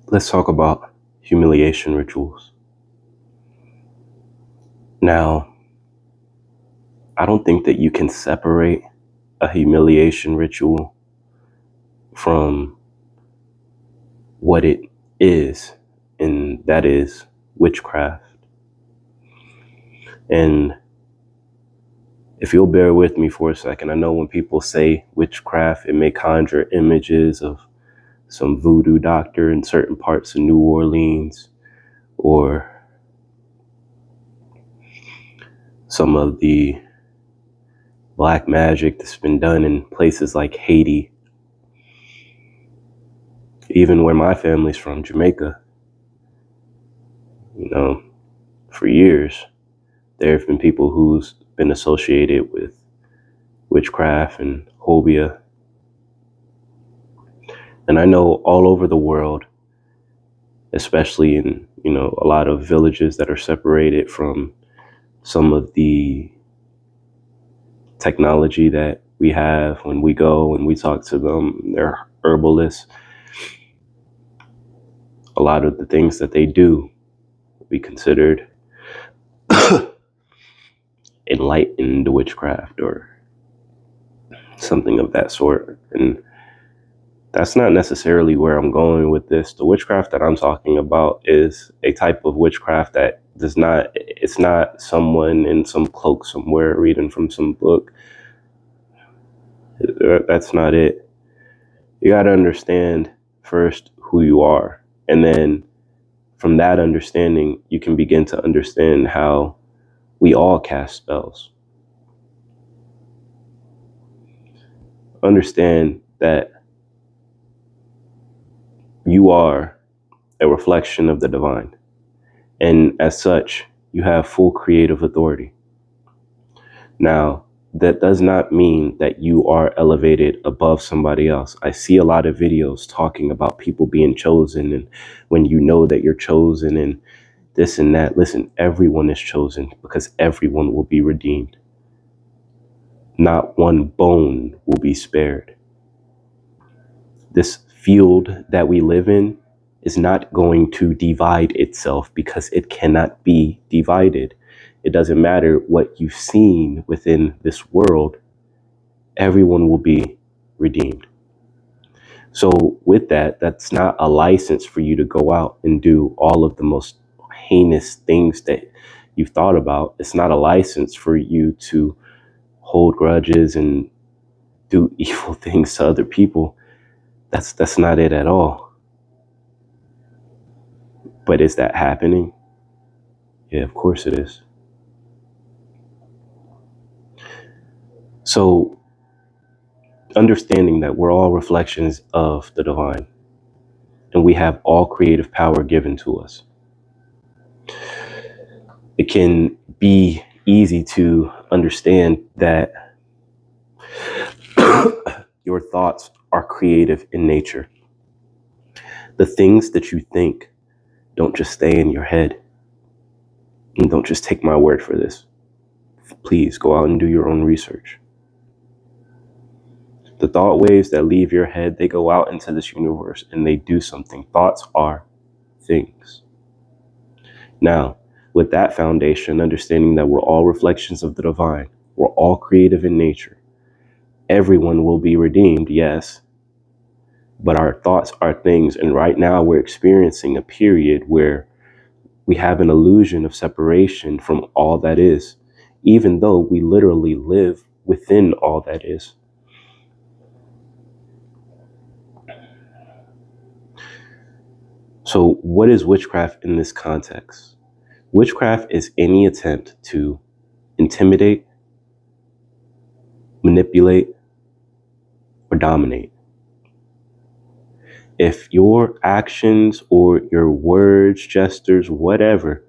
Let's talk about humiliation rituals. Now, I don't think that you can separate a humiliation ritual from what it is, and that is witchcraft. And if you'll bear with me for a second, I know when people say witchcraft, it may conjure images of some voodoo doctor in certain parts of New Orleans, or some of the black magic that's been done in places like Haiti. Even where my family's from, Jamaica, for years, there have been people who's been associated with witchcraft and hobia. And I know all over the world, especially in, a lot of villages that are separated from some of the technology that we have when we go and we talk to them, they're herbalists. A lot of the things that they do will be considered enlightened witchcraft or something of that sort. And that's not necessarily where I'm going with this. The witchcraft that I'm talking about is a type of witchcraft that it's not someone in some cloak somewhere reading from some book. That's not it. You got to understand first who you are. And then from that understanding, you can begin to understand how we all cast spells. Understand that you are a reflection of the divine. And as such, you have full creative authority. Now, that does not mean that you are elevated above somebody else. I see a lot of videos talking about people being chosen, and when you know that you're chosen and this and that. Listen, everyone is chosen because everyone will be redeemed. Not one bone will be spared. This field that we live in is not going to divide itself because it cannot be divided. It doesn't matter what you've seen within this world, everyone will be redeemed. So with that, that's not a license for you to go out and do all of the most heinous things that you've thought about. It's not a license for you to hold grudges and do evil things to other people. That's not it at all. But is that happening? Yeah, of course it is. So understanding that we're all reflections of the divine and we have all creative power given to us, it can be easy to understand that your thoughts are creative in nature. The things that you think don't just stay in your head. And don't just take my word for this. Please go out and do your own research. The thought waves that leave your head, they go out into this universe and they do something. Thoughts are things. Now, with that foundation, understanding that we're all reflections of the divine, we're all creative in nature. Everyone will be redeemed, yes, but our thoughts are things. And right now we're experiencing a period where we have an illusion of separation from all that is, even though we literally live within all that is. So what is witchcraft in this context? Witchcraft is any attempt to intimidate, manipulate, or dominate. If your actions or your words, gestures, whatever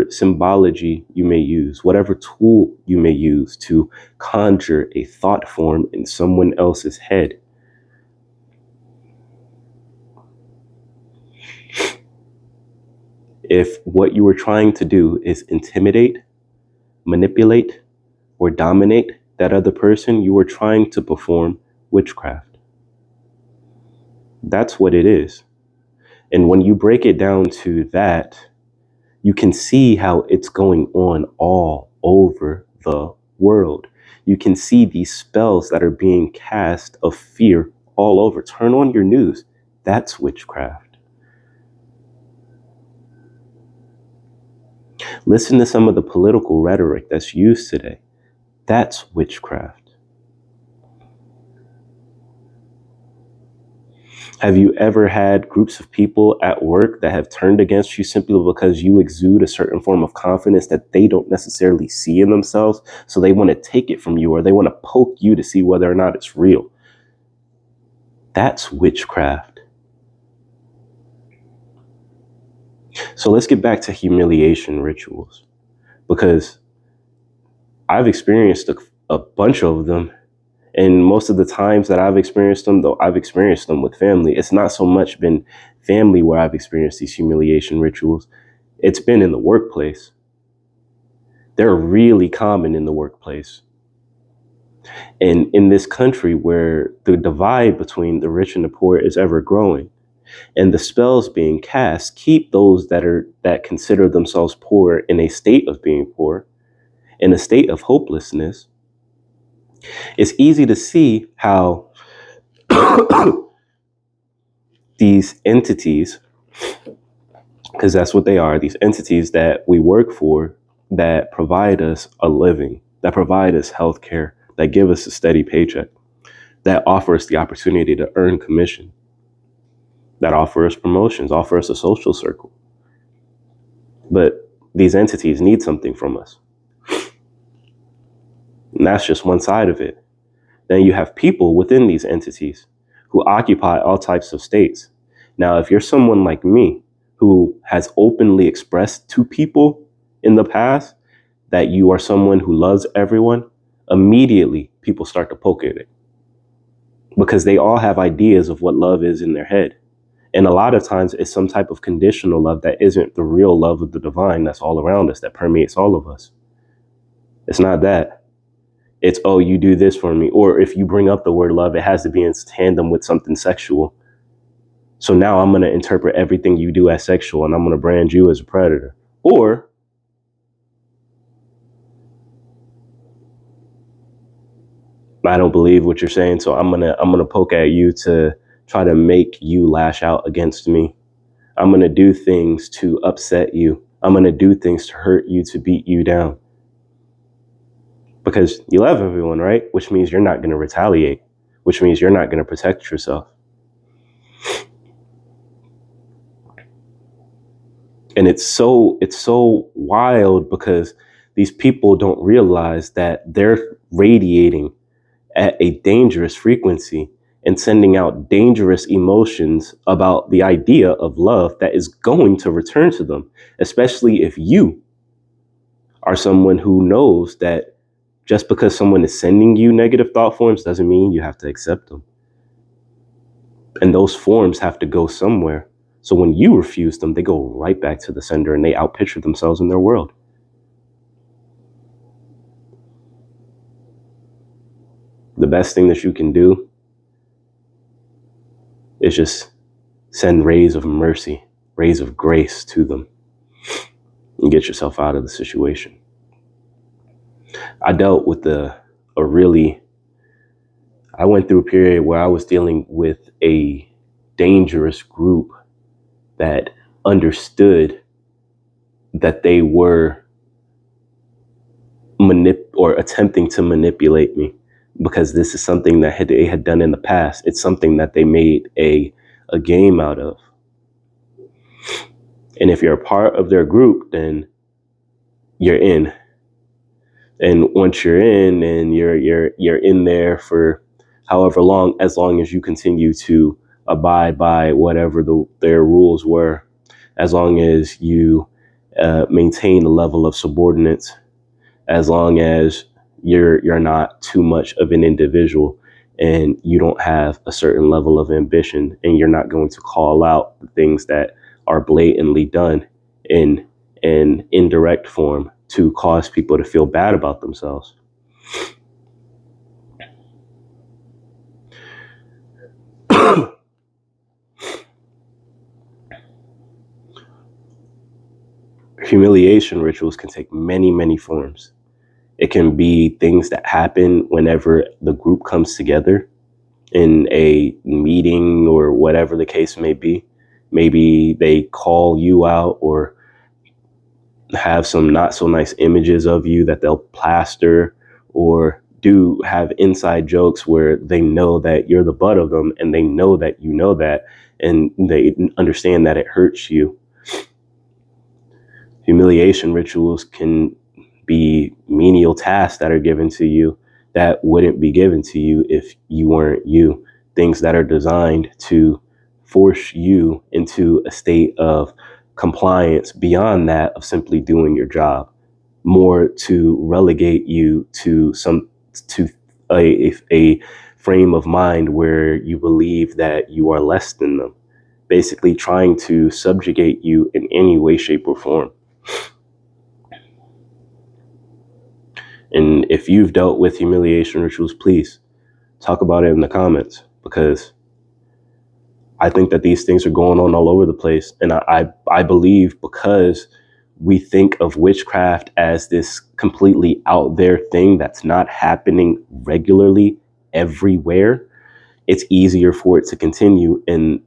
symbology you may use, whatever tool you may use to conjure a thought form in someone else's head, if what you were trying to do is intimidate, manipulate, or dominate that other person, you are trying to perform witchcraft. That's what it is. And when you break it down to that, you can see how it's going on all over the world. You can see these spells that are being cast of fear all over. Turn on your news. That's witchcraft. Listen to some of the political rhetoric that's used today. That's witchcraft. Have you ever had groups of people at work that have turned against you simply because you exude a certain form of confidence that they don't necessarily see in themselves? So they want to take it from you, or they want to poke you to see whether or not it's real. That's witchcraft. So let's get back to humiliation rituals, because I've experienced a bunch of them. And most of the times that I've experienced them, though, I've experienced them with family. It's not so much been family where I've experienced these humiliation rituals. It's been in the workplace. They're really common in the workplace. And in this country where the divide between the rich and the poor is ever growing, and the spells being cast keep those that consider themselves poor in a state of being poor, in a state of hopelessness, it's easy to see how these entities, because that's what they are, these entities that we work for, that provide us a living, that provide us health care, that give us a steady paycheck, that offer us the opportunity to earn commission, that offer us promotions, offer us a social circle. But these entities need something from us. And that's just one side of it. Then you have people within these entities who occupy all types of states. Now, if you're someone like me who has openly expressed to people in the past that you are someone who loves everyone, immediately people start to poke at it, because they all have ideas of what love is in their head. And a lot of times it's some type of conditional love that isn't the real love of the divine that's all around us, that permeates all of us. It's not that. It's, oh, you do this for me. Or if you bring up the word love, it has to be in tandem with something sexual. So now I'm going to interpret everything you do as sexual, and I'm going to brand you as a predator. Or I don't believe what you're saying, so I'm gonna poke at you to try to make you lash out against me. I'm gonna do things to upset you. I'm gonna do things to hurt you, to beat you down. Because you love everyone, right? Which means you're not gonna retaliate, which means you're not gonna protect yourself. And it's so wild, because these people don't realize that they're radiating at a dangerous frequency and sending out dangerous emotions about the idea of love that is going to return to them, especially if you are someone who knows that just because someone is sending you negative thought forms doesn't mean you have to accept them. And those forms have to go somewhere. So when you refuse them, they go right back to the sender and they outpicture themselves in their world. The best thing that you can do is just send rays of mercy, rays of grace to them, and get yourself out of the situation. I dealt with I went through a period where I was dealing with a dangerous group that understood that they were attempting to manipulate me, because this is something that they had done in the past. It's something that they made a game out of. And if you're a part of their group, then you're in. And once you're in, and you're in there for however long, as long as you continue to abide by whatever their rules were, as long as you maintain a level of subordinates, as long as you're not too much of an individual, and you don't have a certain level of ambition, and you're not going to call out the things that are blatantly done in an indirect form to cause people to feel bad about themselves. Humiliation rituals can take many, many forms. It can be things that happen whenever the group comes together in a meeting or whatever the case may be. Maybe they call you out or have some not so nice images of you that they'll plaster, or do have inside jokes where they know that you're the butt of them and they know that you know that, and they understand that it hurts you. Humiliation rituals can be menial tasks that are given to you that wouldn't be given to you if you weren't you. Things that are designed to force you into a state of compliance beyond that of simply doing your job, more to relegate you to a frame of mind where you believe that you are less than them, basically trying to subjugate you in any way, shape, or form. And if you've dealt with humiliation rituals, please talk about it in the comments, because I think that these things are going on all over the place. And I believe, because we think of witchcraft as this completely out there thing that's not happening regularly everywhere, it's easier for it to continue. And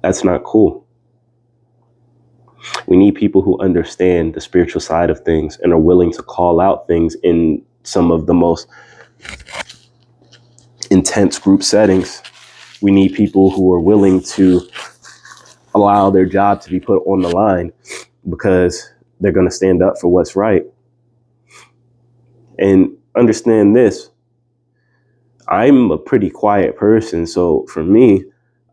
that's not cool. We need people who understand the spiritual side of things and are willing to call out things in some of the most intense group settings. We need people who are willing to allow their job to be put on the line because they're going to stand up for what's right. And understand this, I'm a pretty quiet person. So for me,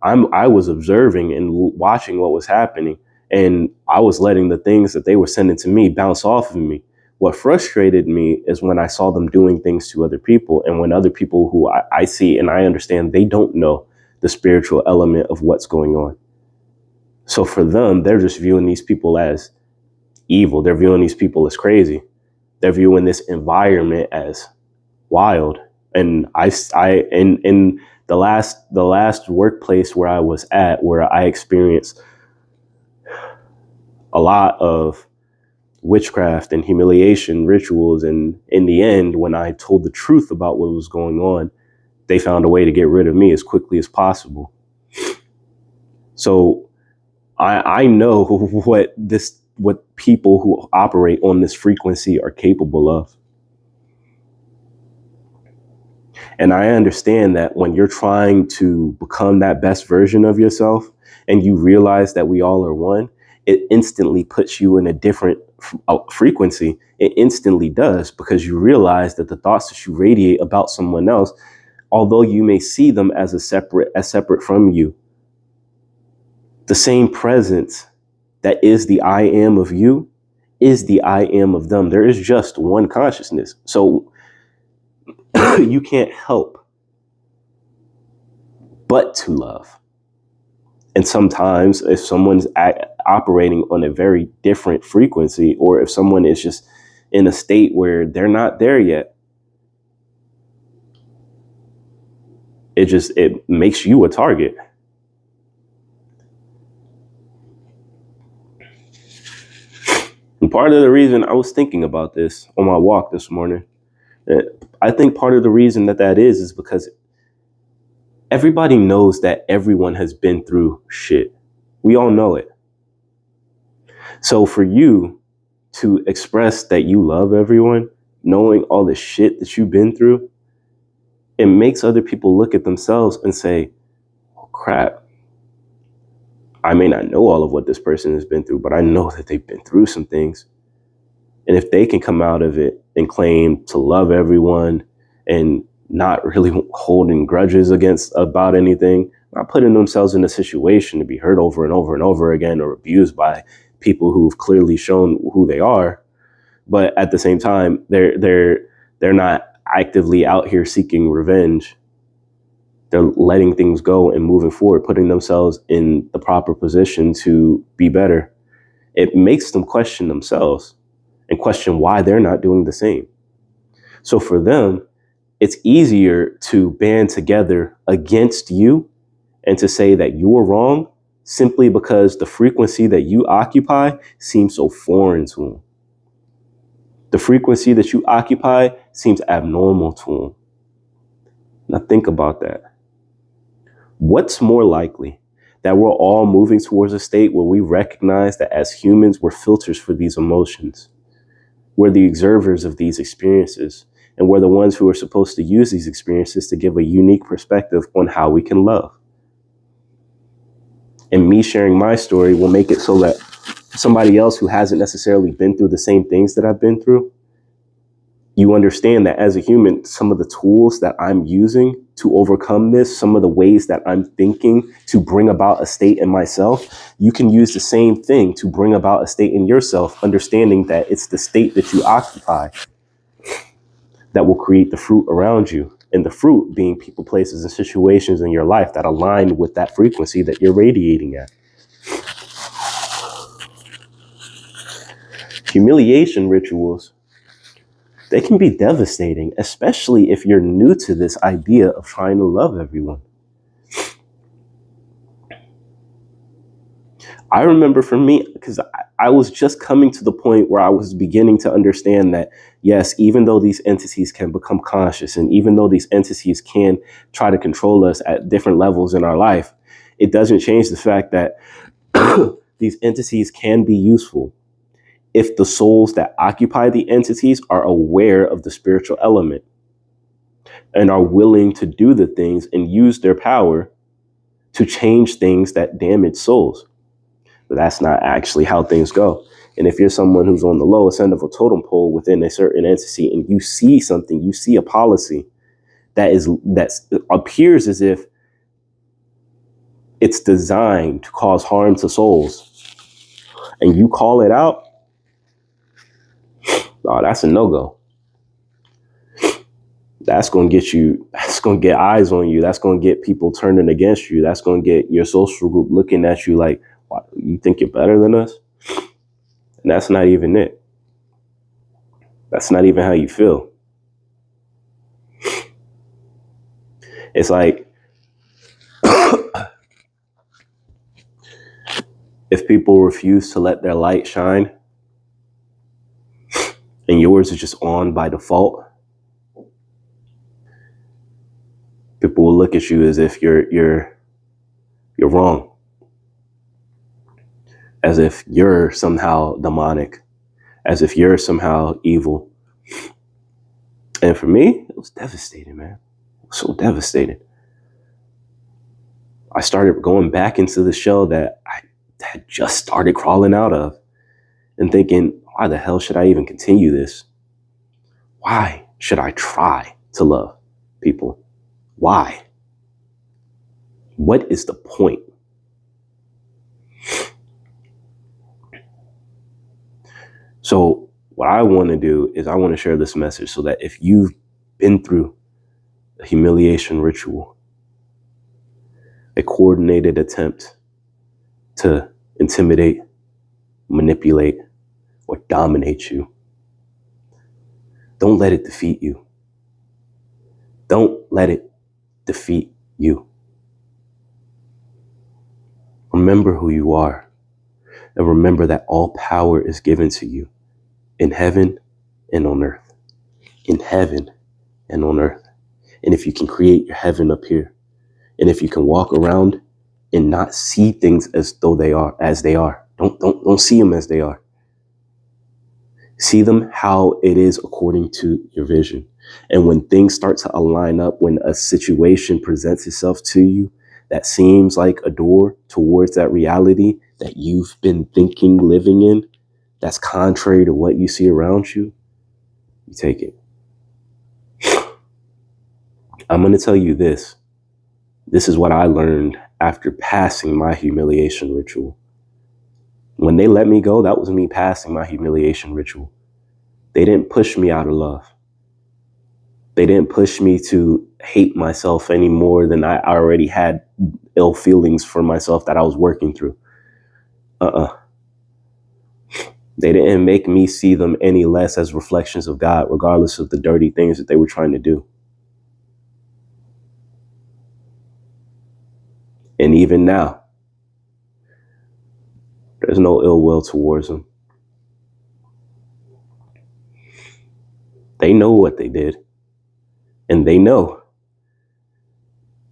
I was observing and watching what was happening, and I was letting the things that they were sending to me bounce off of me. What frustrated me is when I saw them doing things to other people, and when other people who I see and I understand, they don't know the spiritual element of what's going on. So for them, they're just viewing these people as evil. They're viewing these people as crazy. They're viewing this environment as wild. And in the last workplace where I was at, where I experienced a lot of witchcraft and humiliation rituals, and in the end, when I told the truth about what was going on, they found a way to get rid of me as quickly as possible. So I know what people who operate on this frequency are capable of. And I understand that when you're trying to become that best version of yourself and you realize that we all are one, it instantly puts you in a different frequency. It instantly does, because you realize that the thoughts that you radiate about someone else, although you may see them as separate from you, the same presence that is the I am of you is the I am of them. There is just one consciousness. So you can't help but to love. And sometimes if someone's operating on a very different frequency, or if someone is just in a state where they're not there yet, it makes you a target. And part of the reason, I was thinking about this on my walk this morning, I think part of the reason that is because everybody knows that everyone has been through shit. We all know it. So for you to express that you love everyone, knowing all the shit that you've been through, it makes other people look at themselves and say, oh, crap, I may not know all of what this person has been through, but I know that they've been through some things. And if they can come out of it and claim to love everyone and not really holding grudges about anything, not putting themselves in a situation to be hurt over and over and over again, or abused by people who've clearly shown who they are, but at the same time, they're not actively out here seeking revenge. They're letting things go and moving forward, putting themselves in the proper position to be better. It makes them question themselves and question why they're not doing the same. So for them, it's easier to band together against you and to say that you're wrong simply because the frequency that you occupy seems so foreign to them. The frequency that you occupy seems abnormal to them. Now think about that. What's more likely? That we're all moving towards a state where we recognize that as humans, we're filters for these emotions. We're the observers of these experiences, and we're the ones who are supposed to use these experiences to give a unique perspective on how we can love. And me sharing my story will make it so that somebody else who hasn't necessarily been through the same things that I've been through, you understand that as a human, some of the tools that I'm using to overcome this, some of the ways that I'm thinking to bring about a state in myself, you can use the same thing to bring about a state in yourself, understanding that it's the state that you occupy that will create the fruit around you. And the fruit being people, places, and situations in your life that align with that frequency that you're radiating at. Humiliation rituals, they can be devastating, especially if you're new to this idea of trying to love everyone. I remember for me, because I was just coming to the point where I was beginning to understand that, yes, even though these entities can become conscious, and even though these entities can try to control us at different levels in our life, it doesn't change the fact that these entities can be useful if the souls that occupy the entities are aware of the spiritual element and are willing to do the things and use their power to change things that damage souls. But that's not actually how things go. And if you're someone who's on the lowest end of a totem pole within a certain entity and you see something, you see a policy that appears as if it's designed to cause harm to souls, and you call it out, oh, that's a no-go. That's going to get eyes on you. That's going to get people turning against you. That's going to get your social group looking at you like, what, you think you're better than us? And that's not even it. That's not even how you feel. It's like, if people refuse to let their light shine and yours is just on by default, people will look at you as if you're wrong, as if you're somehow demonic, as if you're somehow evil. And for me, it was devastating, man. It was so devastating. I started going back into the shell that I had just started crawling out of and thinking, why the hell should I even continue this? Why should I try to love people? Why? What is the point? So what I want to do is I want to share this message so that if you've been through a humiliation ritual, a coordinated attempt to intimidate, manipulate, or dominate you, don't let it defeat you. Don't let it defeat you. Remember who you are, and remember that all power is given to you in heaven and on earth. In heaven and on earth. And if you can create your heaven up here, and if you can walk around and not see things as though they are, don't see them as they are. See them how it is according to your vision. And when things start to align up, when a situation presents itself to you that seems like a door towards that reality that you've been thinking, living in, that's contrary to what you see around you, you take it. I'm going to tell you this. This is what I learned after passing my humiliation ritual. When they let me go, that was me passing my humiliation ritual. They didn't push me out of love. They didn't push me to hate myself any more than I already had ill feelings for myself that I was working through. They didn't make me see them any less as reflections of God, regardless of the dirty things that they were trying to do. And even now, There's no ill will towards them. They know what they did, and they know.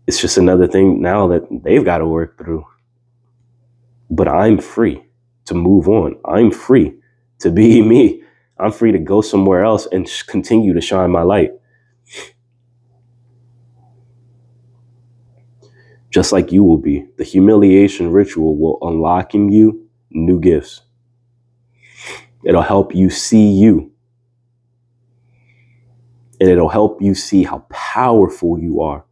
It's just another thing now that they've got to work through. But I'm free to move on. I'm free to be me. I'm free to go somewhere else and continue to shine my light. Just like you will be. The humiliation ritual will unlock in you new gifts. It'll help you see you. And it'll help you see how powerful you are.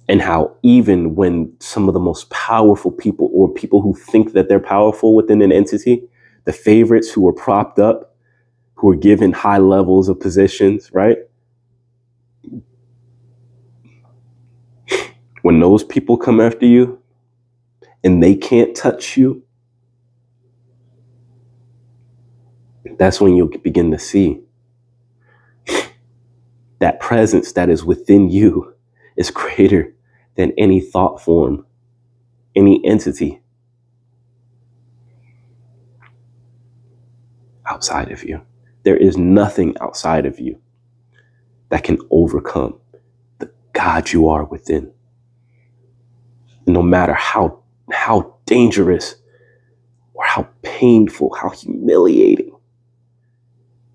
And how even when some of the most powerful people, or people who think that they're powerful within an entity, the favorites who are propped up, who are given high levels of positions, right? When those people come after you and they can't touch you, that's when you'll begin to see that presence that is within you is greater than any thought form, any entity outside of you. There is nothing outside of you that can overcome the God you are within. No matter how dangerous or how painful, how humiliating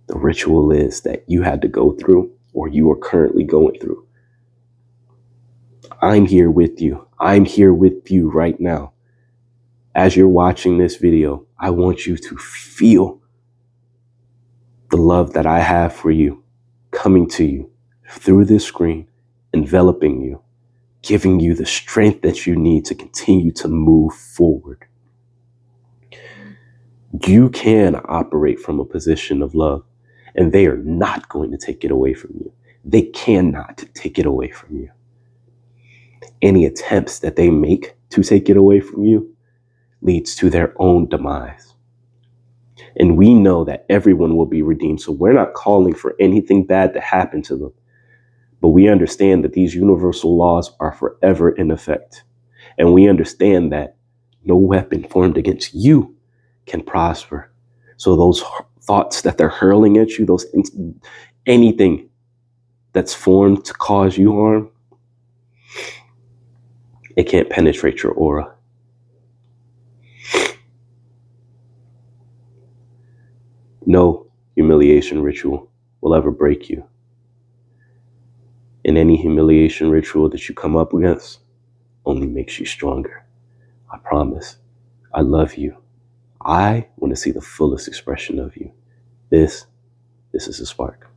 the ritual is that you had to go through or you are currently going through. I'm here with you. I'm here with you right now. As you're watching this video, I want you to feel the love that I have for you coming to you through this screen, enveloping you, giving you the strength that you need to continue to move forward. You can operate from a position of love, and they are not going to take it away from you. They cannot take it away from you. Any attempts that they make to take it away from you leads to their own demise. And we know that everyone will be redeemed. So we're not calling for anything bad to happen to them. But we understand that these universal laws are forever in effect. And we understand that no weapon formed against you can prosper. So those thoughts that they're hurling at you, anything that's formed to cause you harm, it can't penetrate your aura. No humiliation ritual will ever break you. And any humiliation ritual that you come up against only makes you stronger. I promise. I love you. I want to see the fullest expression of you. This is a spark.